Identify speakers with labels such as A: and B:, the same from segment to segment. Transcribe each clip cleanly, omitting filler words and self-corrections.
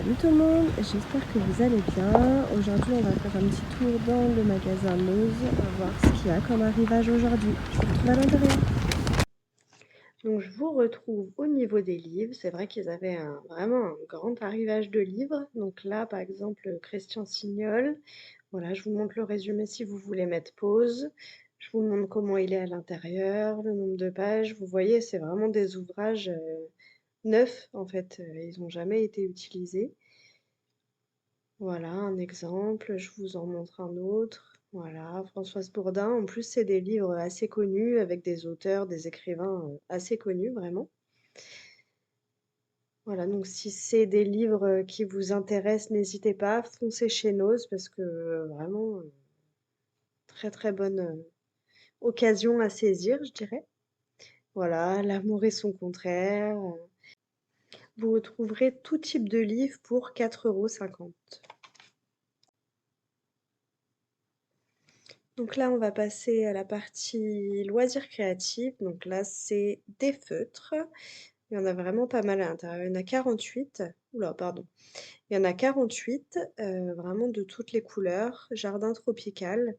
A: Salut tout le monde, j'espère que vous allez bien. Aujourd'hui, on va faire un petit tour dans le magasin Mose, on va voir ce qu'il y a comme arrivage aujourd'hui. Je vous retrouve à l'intérieur. Donc, je vous retrouve au niveau des livres. C'est vrai qu'ils avaient vraiment un grand arrivage de livres. Donc là, par exemple, Christian Signol. Voilà, je vous montre le résumé si vous voulez mettre pause. Je vous montre comment il est à l'intérieur, le nombre de pages. Vous voyez, c'est vraiment des ouvrages neufs, en fait. Ils n'ont jamais été utilisés. Voilà un exemple, je vous en montre un autre. Voilà, Françoise Bourdin. En plus, c'est des livres assez connus avec des auteurs, des écrivains assez connus, vraiment. Voilà, donc si c'est des livres qui vous intéressent, n'hésitez pas, foncez chez Nose parce que vraiment, très très bonne occasion à saisir, je dirais. Voilà, L'amour et son contraire. Vous retrouverez tout type de livres pour 4,50 €. Donc là, on va passer à la partie loisirs créatifs. Donc là, c'est des feutres. Il y en a vraiment pas mal à l'intérieur. Il y en a 48. Oula, pardon. Il y en a 48, vraiment de toutes les couleurs. Jardin tropical.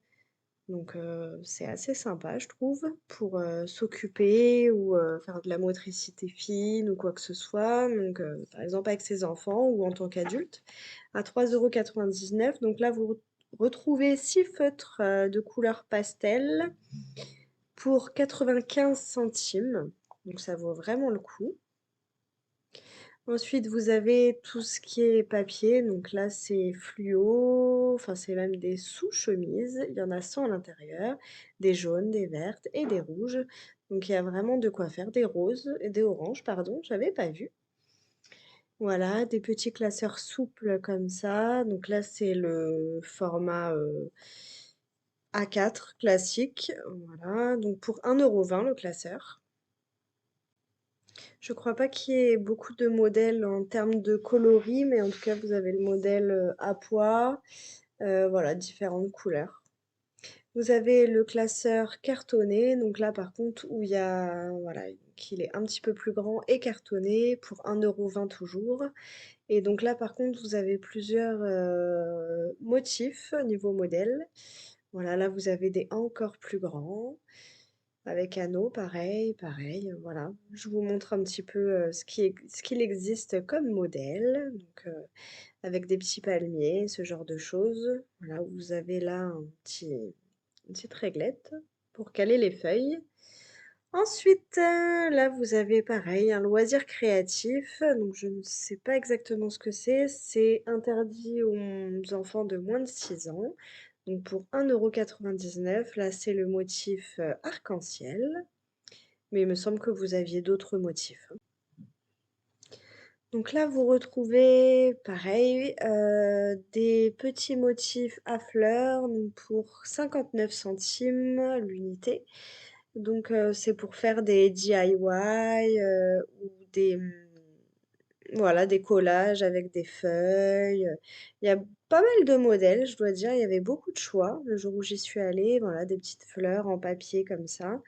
A: Donc c'est assez sympa, je trouve, pour s'occuper ou faire de la motricité fine ou quoi que ce soit. Donc par exemple avec ses enfants ou en tant qu'adulte. À 3,99 €. Donc là, vous retrouvez 6 feutres de couleur pastel pour 95 centimes. Donc ça vaut vraiment le coup. Ensuite, vous avez tout ce qui est papier. Donc là, c'est fluo, enfin c'est même des sous-chemises. Il y en a 100 à l'intérieur, des jaunes, des vertes et des rouges. Donc il y a vraiment de quoi faire, des roses et des oranges, pardon, j'avais pas vu. Voilà, des petits classeurs souples comme ça. Donc là, c'est le format A4 classique. Voilà, donc pour 1,20 € le classeur. Je crois pas qu'il y ait beaucoup de modèles en termes de coloris, mais en tout cas, vous avez le modèle à pois, voilà, différentes couleurs. Vous avez le classeur cartonné, donc là par contre où il y a, voilà, qu'il est un petit peu plus grand et cartonné pour 1,20 € toujours. Et donc là par contre vous avez plusieurs motifs niveau modèle. Voilà, là vous avez des encore plus grands. Avec anneaux, pareil, voilà. Je vous montre un petit peu ce qu'il existe comme modèle, donc avec des petits palmiers, ce genre de choses. Voilà, vous avez là une petite réglette pour caler les feuilles. Ensuite, là, vous avez pareil, un loisir créatif. Donc, je ne sais pas exactement ce que c'est. C'est interdit aux enfants de moins de 6 ans. Donc, pour 1,99 €, là, c'est le motif arc-en-ciel. Mais il me semble que vous aviez d'autres motifs, hein. Donc là, vous retrouvez, pareil, des petits motifs à fleurs donc pour 59 centimes l'unité. Donc c'est pour faire des DIY ou voilà, des collages avec des feuilles. Il y a pas mal de modèles, je dois dire. Il y avait beaucoup de choix le jour où j'y suis allée. Voilà, des petites fleurs en papier comme ça.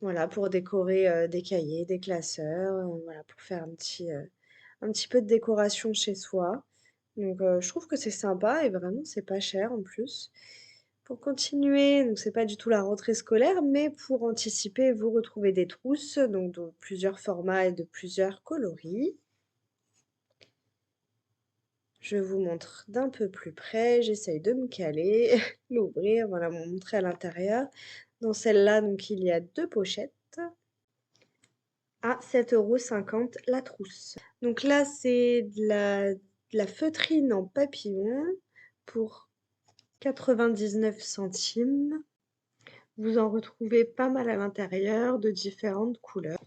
A: Voilà, pour décorer des cahiers, des classeurs, voilà, pour faire un petit peu de décoration chez soi. Donc, je trouve que c'est sympa et vraiment, c'est pas cher en plus. Pour continuer, donc c'est pas du tout la rentrée scolaire, mais pour anticiper, vous retrouvez des trousses, donc de plusieurs formats et de plusieurs coloris. Je vous montre d'un peu plus près, j'essaye de me caler, l'ouvrir, voilà, vous montrer à l'intérieur. Dans celle-là, donc il y a 2 pochettes à 7,50 € la trousse. Donc là, c'est de la feutrine en papillon pour 99 centimes. Vous en retrouvez pas mal à l'intérieur de différentes couleurs.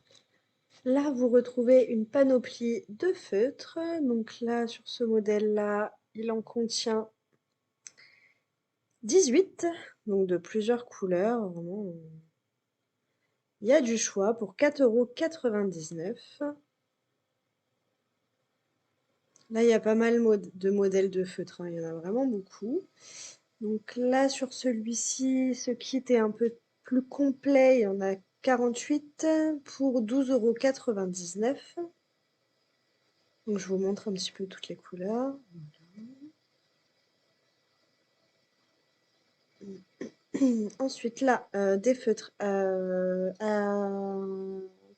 A: Là, vous retrouvez une panoplie de feutres. Donc là, sur ce modèle-là, il en contient 18, donc de plusieurs couleurs. Vraiment, il y a du choix pour 4,99 €. Là, il y a pas mal de modèles de feutres, hein, il y en a vraiment beaucoup. Donc là, sur celui-ci, ce kit est un peu plus complet. Il y en a 48 pour 12,99 €. Donc je vous montre un petit peu toutes les couleurs. Ensuite, là, des feutres à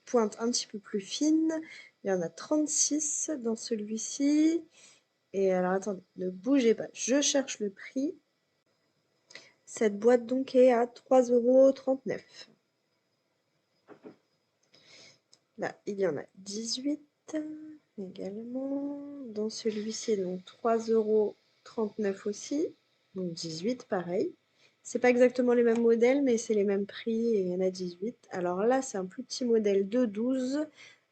A: pointe un petit peu plus fine. Il y en a 36 dans celui-ci. Et alors, attendez, ne bougez pas, je cherche le prix. Cette boîte donc est à 3,39 €. Là, il y en a 18 également. Dans celui-ci, donc 3,39 € aussi. Donc 18, pareil. C'est pas exactement les mêmes modèles, mais c'est les mêmes prix et il y en a 18. Alors là, c'est un plus petit modèle de 12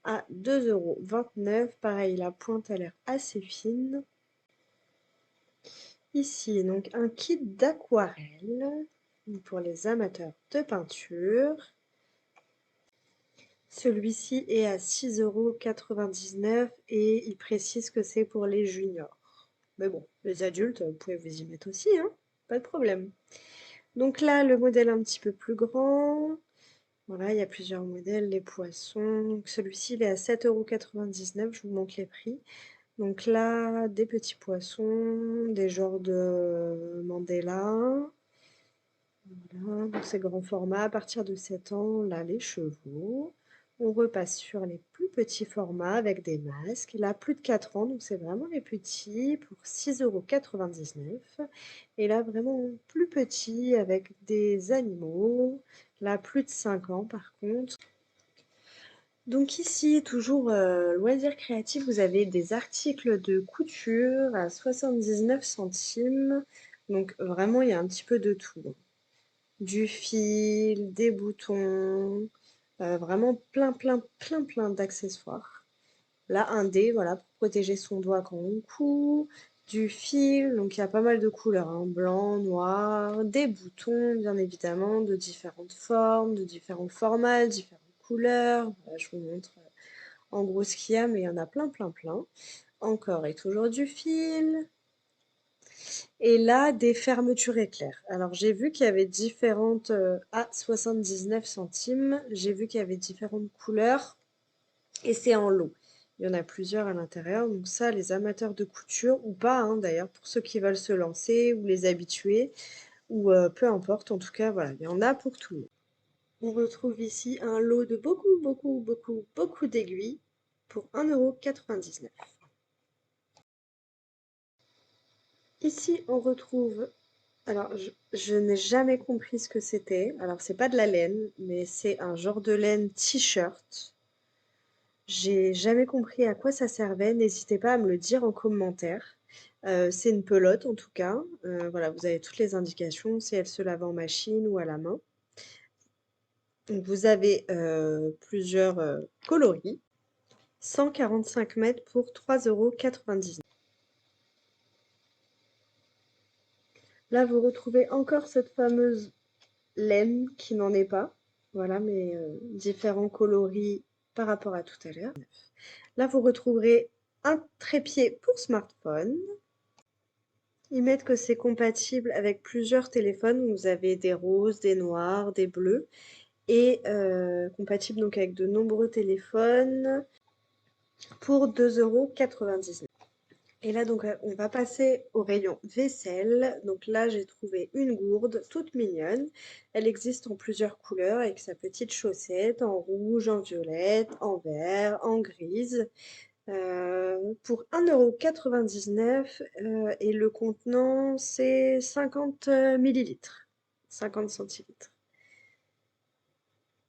A: à 2,29 €. Pareil, la pointe a l'air assez fine. Ici, donc un kit d'aquarelle pour les amateurs de peinture. Celui-ci est à 6,99 € et il précise que c'est pour les juniors. Mais bon, les adultes, vous pouvez vous y mettre aussi, hein, pas de problème. Donc là, le modèle un petit peu plus grand. Voilà, il y a plusieurs modèles, les poissons. Celui-ci, il est à 7,99 €, je vous montre les prix. Donc là, des petits poissons, des genres de Mandela. Voilà, donc c'est grand format. À partir de 7 ans, là, les chevaux. On repasse sur les plus petits formats avec des masques. Là, plus de 4 ans, donc c'est vraiment les petits pour 6,99 €. Et là, vraiment plus petit avec des animaux. Là, plus de 5 ans par contre. Donc ici, toujours loisirs créatifs, vous avez des articles de couture à 79 centimes. Donc vraiment, il y a un petit peu de tout, hein. Du fil, des boutons, vraiment plein d'accessoires. Là, un dé, voilà, pour protéger son doigt quand on coud. Du fil, donc il y a pas mal de couleurs, hein, blanc, noir, des boutons, bien évidemment, de différentes formes, de différents formats, différentes couleurs. Voilà, je vous montre en gros ce qu'il y a, mais il y en a plein. Encore et toujours du fil. Et là, des fermetures éclairs. Alors, j'ai vu qu'il y avait différentes à 79 centimes. J'ai vu qu'il y avait différentes couleurs et c'est en lot. Il y en a plusieurs à l'intérieur. Donc ça, les amateurs de couture ou pas, hein, d'ailleurs, pour ceux qui veulent se lancer ou les habitués ou peu importe. En tout cas, voilà, il y en a pour tout le monde. On retrouve ici un lot de beaucoup d'aiguilles pour 1,99 €. Ici, on retrouve. Alors, je n'ai jamais compris ce que c'était. Alors, c'est pas de la laine, mais c'est un genre de laine t-shirt. J'ai jamais compris à quoi ça servait. N'hésitez pas à me le dire en commentaire. C'est une pelote en tout cas. Voilà, vous avez toutes les indications, si elle se lave en machine ou à la main. Donc, vous avez plusieurs coloris. 145 mètres pour 3,99 €. Là, vous retrouvez encore cette fameuse laine qui n'en est pas. Voilà, mais différents coloris par rapport à tout à l'heure. Là, vous retrouverez un trépied pour smartphone. Ils mettent que c'est compatible avec plusieurs téléphones. Vous avez des roses, des noirs, des bleus. Et compatible donc avec de nombreux téléphones pour 2,99 €. Et là, donc, on va passer au rayon vaisselle. Donc là, j'ai trouvé une gourde toute mignonne. Elle existe en plusieurs couleurs avec sa petite chaussette en rouge, en violette, en vert, en grise. Pour 1,99 € et le contenant, c'est 50 millilitres, 50 centilitres.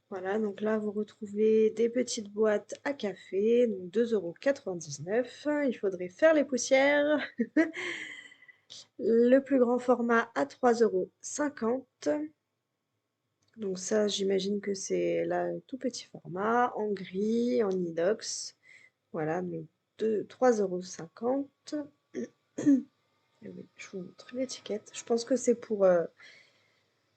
A: Voilà, donc là, vous retrouvez des petites boîtes à café, donc 2,99 €. Il faudrait faire les poussières. Le plus grand format à 3,50 €. Donc ça, j'imagine que c'est là tout petit format, en gris, en inox. Voilà, donc 3,50 €. Et oui, je vous montre l'étiquette. Je pense que c'est pour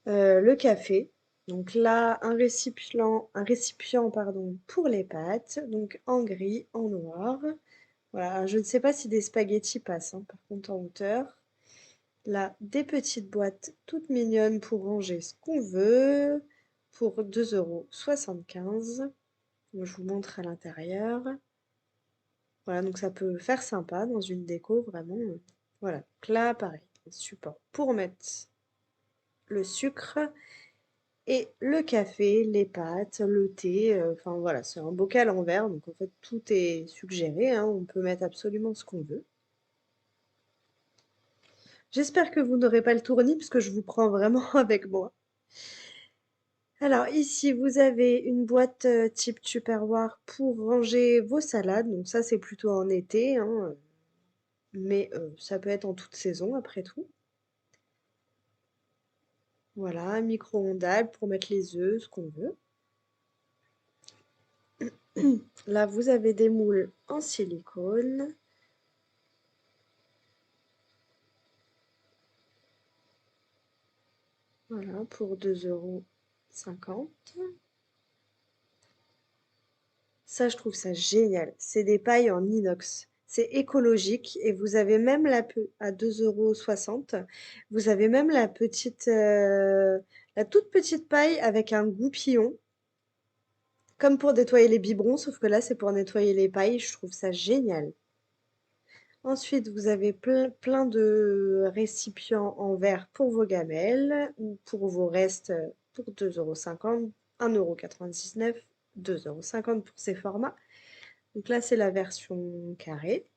A: le café. Donc là, un récipient pardon, pour les pâtes, donc en gris, en noir. Voilà, je ne sais pas si des spaghettis passent, hein, par contre en hauteur. Là, des petites boîtes toutes mignonnes pour ranger ce qu'on veut, pour 2,75 €. Je vous montre à l'intérieur. Voilà, donc ça peut faire sympa dans une déco, vraiment. Voilà, donc là, pareil, un support pour mettre le sucre et le café, les pâtes, le thé. Enfin voilà, c'est un bocal en verre, donc en fait tout est suggéré, hein, on peut mettre absolument ce qu'on veut. J'espère que vous n'aurez pas le tournis parce que je vous prends vraiment avec moi. Alors ici, vous avez une boîte type Tupperware pour ranger vos salades. Donc ça, c'est plutôt en été, hein, mais ça peut être en toute saison après tout. Voilà, micro-ondable pour mettre les œufs, ce qu'on veut. Là, vous avez des moules en silicone. Voilà, pour 2,50 €. Ça, je trouve ça génial. C'est des pailles en inox. C'est écologique et vous avez même à 2,60 €. Vous avez même la toute petite paille avec un goupillon, comme pour nettoyer les biberons, sauf que là, c'est pour nettoyer les pailles. Je trouve ça génial. Ensuite, vous avez plein de récipients en verre pour vos gamelles ou pour vos restes pour 2,50 €, 1,99 €, 2,50 € pour ces formats. Donc là, c'est la version carrée.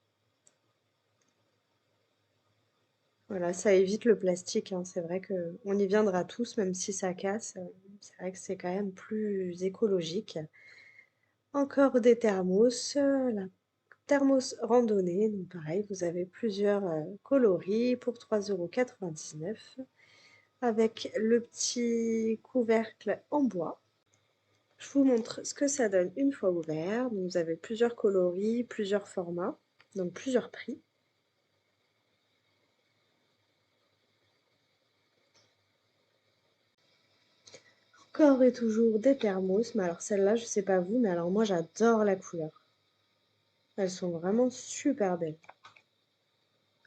A: Voilà, ça évite le plastique, hein. C'est vrai qu'on y viendra tous, même si ça casse. C'est vrai que c'est quand même plus écologique. Encore des thermos, la thermos randonnée. Donc pareil, vous avez plusieurs coloris pour 3,99 € avec le petit couvercle en bois. Je vous montre ce que ça donne une fois ouvert. Donc vous avez plusieurs coloris, plusieurs formats, donc plusieurs prix. Encore et toujours des thermos, mais alors celle-là, je sais pas vous, mais alors moi j'adore la couleur. Elles sont vraiment super belles.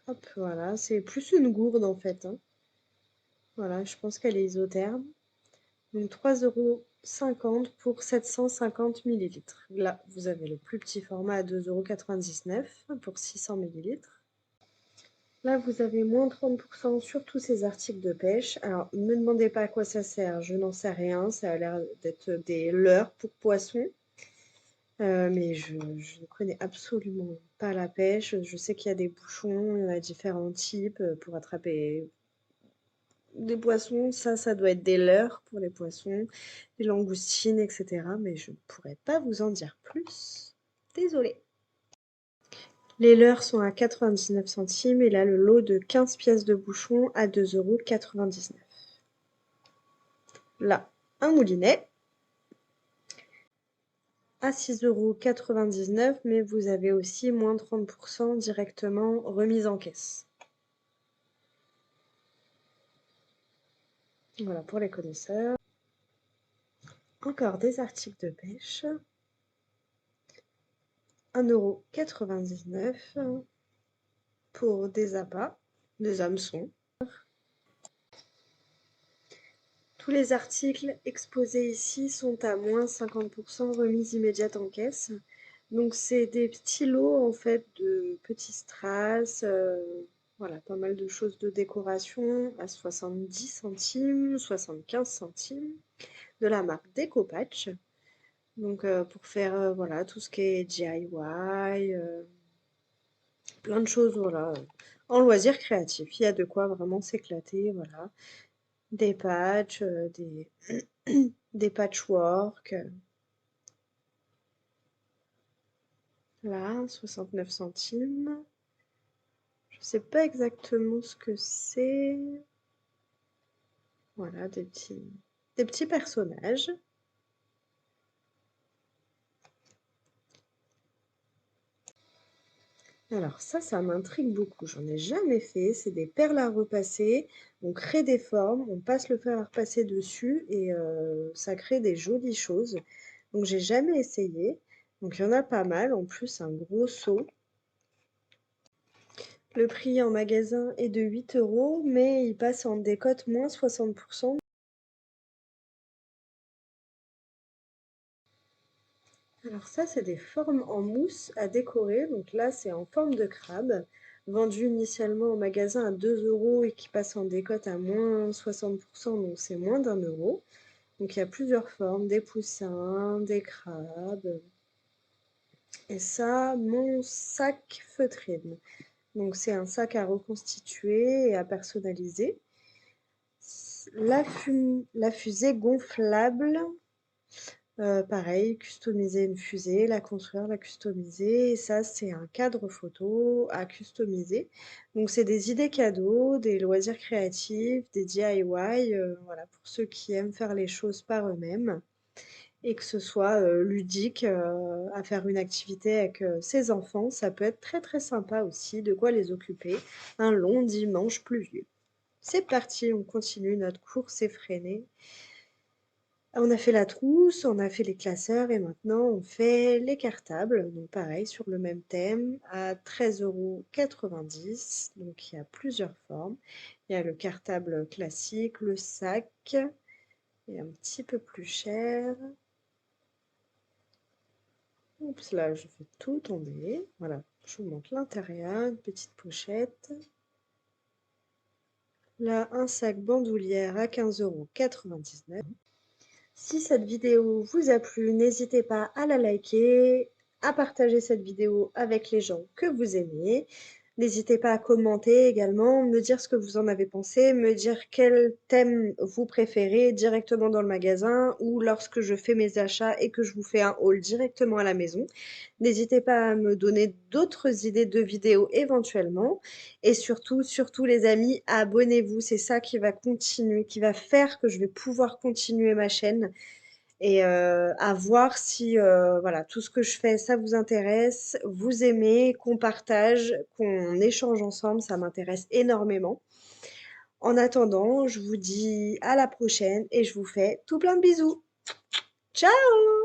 A: Hop, voilà, c'est plus une gourde en fait, hein. Voilà, je pense qu'elle est isotherme. Donc 3,50 € pour 750 millilitres. Là, vous avez le plus petit format à 2,99 € pour 600 millilitres. Là, vous avez moins 30% sur tous ces articles de pêche. Alors, ne me demandez pas à quoi ça sert, je n'en sais rien. Ça a l'air d'être des leurres pour poissons. Mais je ne connais absolument pas la pêche. Je sais qu'il y a des bouchons, il y en a différents types pour attraper des poissons. Ça doit être des leurres pour les poissons, des langoustines, etc. Mais je ne pourrais pas vous en dire plus. Désolée. Les leurres sont à 99 centimes et là, le lot de 15 pièces de bouchon à 2,99 €. Là, un moulinet à 6,99 €, mais vous avez aussi moins 30% directement remise en caisse. Voilà pour les connaisseurs. Encore des articles de pêche. 1,99 € pour des appâts, des hameçons. Tous les articles exposés ici sont à moins 50% remise immédiate en caisse. Donc c'est des petits lots en fait de petits strass, voilà, pas mal de choses de décoration à 70 centimes, 75 centimes, de la marque Decopatch. Donc pour faire voilà, tout ce qui est DIY, plein de choses voilà, en loisirs créatifs. Il y a de quoi vraiment s'éclater, voilà. Des patchs, des patchwork. Là, 69 centimes. Je sais pas exactement ce que c'est. Voilà, des petits personnages. Alors ça m'intrigue beaucoup. J'en ai jamais fait. C'est des perles à repasser. On crée des formes, on passe le fer à repasser dessus et ça crée des jolies choses. Donc j'ai jamais essayé. Donc il y en a pas mal. En plus, un gros seau. Le prix en magasin est de 8 €, mais il passe en décote moins 60%. Alors ça, c'est des formes en mousse à décorer. Donc là, c'est en forme de crabe, vendu initialement au magasin à 2 euros et qui passe en décote à moins 60%, donc c'est moins d'1 euro. Donc il y a plusieurs formes, des poussins, des crabes. Et ça, mon sac feutrine. Donc c'est un sac à reconstituer et à personnaliser. La fusée gonflable. Pareil, customiser une fusée, la construire, la customiser et ça, c'est un cadre photo à customiser. Donc c'est des idées cadeaux, des loisirs créatifs, des DIY, voilà, pour ceux qui aiment faire les choses par eux-mêmes et que ce soit, ludique, à faire une activité avec, ses enfants. Ça peut être très, très sympa aussi, de quoi les occuper un long dimanche pluvieux. C'est parti, on continue notre course effrénée. On a fait la trousse, on a fait les classeurs et maintenant on fait les cartables. Donc pareil, sur le même thème, à 13,90 €. Donc il y a plusieurs formes. Il y a le cartable classique, le sac, et un petit peu plus cher. Oups, là, je fais tout tomber. Voilà, je vous montre l'intérieur, une petite pochette. Là, un sac bandoulière à 15,99 €. Si cette vidéo vous a plu, n'hésitez pas à la liker, à partager cette vidéo avec les gens que vous aimez. N'hésitez pas à commenter également, me dire ce que vous en avez pensé, me dire quel thème vous préférez directement dans le magasin ou lorsque je fais mes achats et que je vous fais un haul directement à la maison. N'hésitez pas à me donner d'autres idées de vidéos éventuellement. Et surtout, surtout les amis, abonnez-vous. C'est ça qui va continuer, qui va faire que je vais pouvoir continuer ma chaîne et à voir si voilà, tout ce que je fais, ça vous intéresse, vous aimez, qu'on partage, qu'on échange ensemble, ça m'intéresse énormément. En attendant, je vous dis à la prochaine et je vous fais tout plein de bisous. Ciao!